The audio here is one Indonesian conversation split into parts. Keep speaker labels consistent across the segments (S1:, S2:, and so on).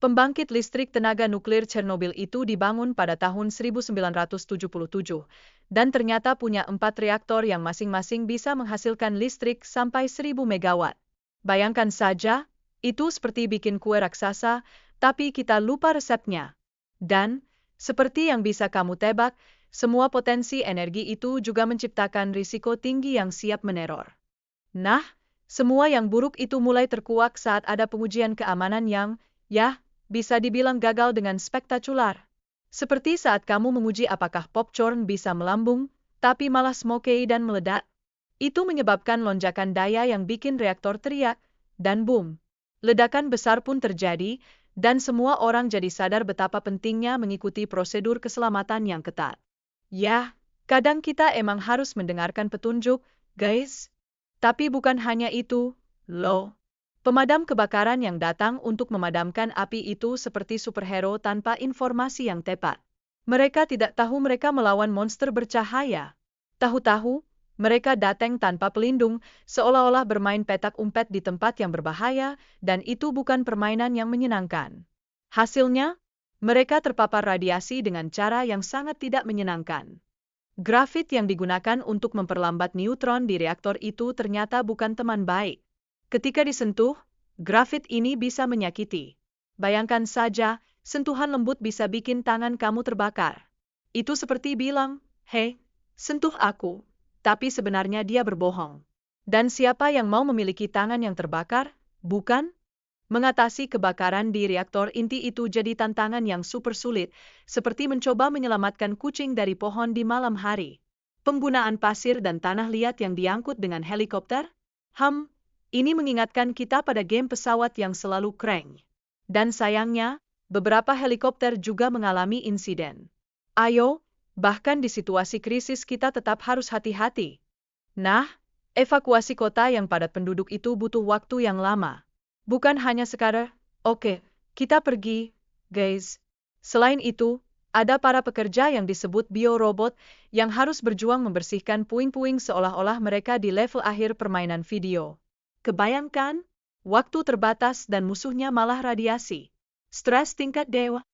S1: Pembangkit listrik tenaga nuklir Chernobyl itu dibangun pada tahun 1977 dan ternyata punya 4 reaktor yang masing-masing bisa menghasilkan listrik sampai 1000 megawatt. Bayangkan saja, itu seperti bikin kue raksasa, tapi kita lupa resepnya. Dan, seperti yang bisa kamu tebak, semua potensi energi itu juga menciptakan risiko tinggi yang siap meneror. Nah, semua yang buruk itu mulai terkuak saat ada pengujian keamanan yang, bisa dibilang gagal dengan spektakular. Seperti saat kamu menguji apakah popcorn bisa melambung, tapi malah smokey dan meledak. Itu menyebabkan lonjakan daya yang bikin reaktor teriak, dan boom. Ledakan besar pun terjadi, dan semua orang jadi sadar betapa pentingnya mengikuti prosedur keselamatan yang ketat. Ya, kadang kita emang harus mendengarkan petunjuk, guys. Tapi bukan hanya itu, loh. Pemadam kebakaran yang datang untuk memadamkan api itu seperti superhero tanpa informasi yang tepat. Mereka tidak tahu mereka melawan monster bercahaya. Tahu-tahu, mereka datang tanpa pelindung, seolah-olah bermain petak umpet di tempat yang berbahaya, dan itu bukan permainan yang menyenangkan. Hasilnya, mereka terpapar radiasi dengan cara yang sangat tidak menyenangkan. Grafit yang digunakan untuk memperlambat neutron di reaktor itu ternyata bukan teman baik. Ketika disentuh, grafit ini bisa menyakiti. Bayangkan saja, sentuhan lembut bisa bikin tangan kamu terbakar. Itu seperti bilang, "Hei, sentuh aku." Tapi sebenarnya dia berbohong. Dan siapa yang mau memiliki tangan yang terbakar, bukan? Mengatasi kebakaran di reaktor inti itu jadi tantangan yang super sulit, seperti mencoba menyelamatkan kucing dari pohon di malam hari. Penggunaan pasir dan tanah liat yang diangkut dengan helikopter? Ini mengingatkan kita pada game pesawat yang selalu crank. Dan sayangnya, beberapa helikopter juga mengalami insiden. Ayo, bahkan di situasi krisis kita tetap harus hati-hati. Nah, evakuasi kota yang padat penduduk itu butuh waktu yang lama. Bukan hanya sekadar, "Oke, kita pergi, guys." Selain itu, ada para pekerja yang disebut biorobot yang harus berjuang membersihkan puing-puing seolah-olah mereka di level akhir permainan video. Kebayangkan? Waktu terbatas dan musuhnya malah radiasi. Stres tingkat dewa.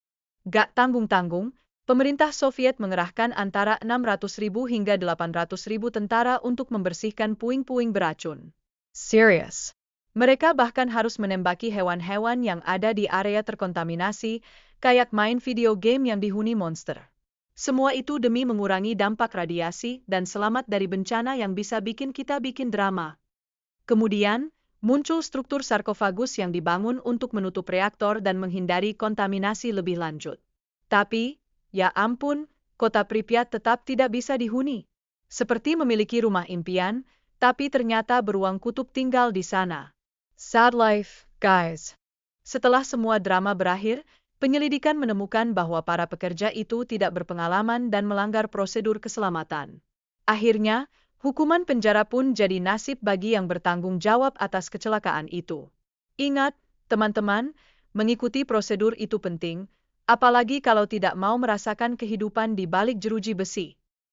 S1: Gak tanggung-tanggung, pemerintah Soviet mengerahkan antara 600.000 hingga 800.000 tentara untuk membersihkan puing-puing beracun. Serious. Mereka bahkan harus menembaki hewan-hewan yang ada di area terkontaminasi, kayak main video game yang dihuni monster. Semua itu demi mengurangi dampak radiasi dan selamat dari bencana yang bisa bikin kita bikin drama. Kemudian, muncul struktur sarkofagus yang dibangun untuk menutup reaktor dan menghindari kontaminasi lebih lanjut. Tapi, ya ampun, kota Pripyat tetap tidak bisa dihuni. Seperti memiliki rumah impian, tapi ternyata beruang kutub tinggal di sana. Sad life, guys. Setelah semua drama berakhir, penyelidikan menemukan bahwa para pekerja itu tidak berpengalaman dan melanggar prosedur keselamatan. Akhirnya, hukuman penjara pun jadi nasib bagi yang bertanggung jawab atas kecelakaan itu. Ingat, teman-teman, mengikuti prosedur itu penting, apalagi kalau tidak mau merasakan kehidupan di balik jeruji besi.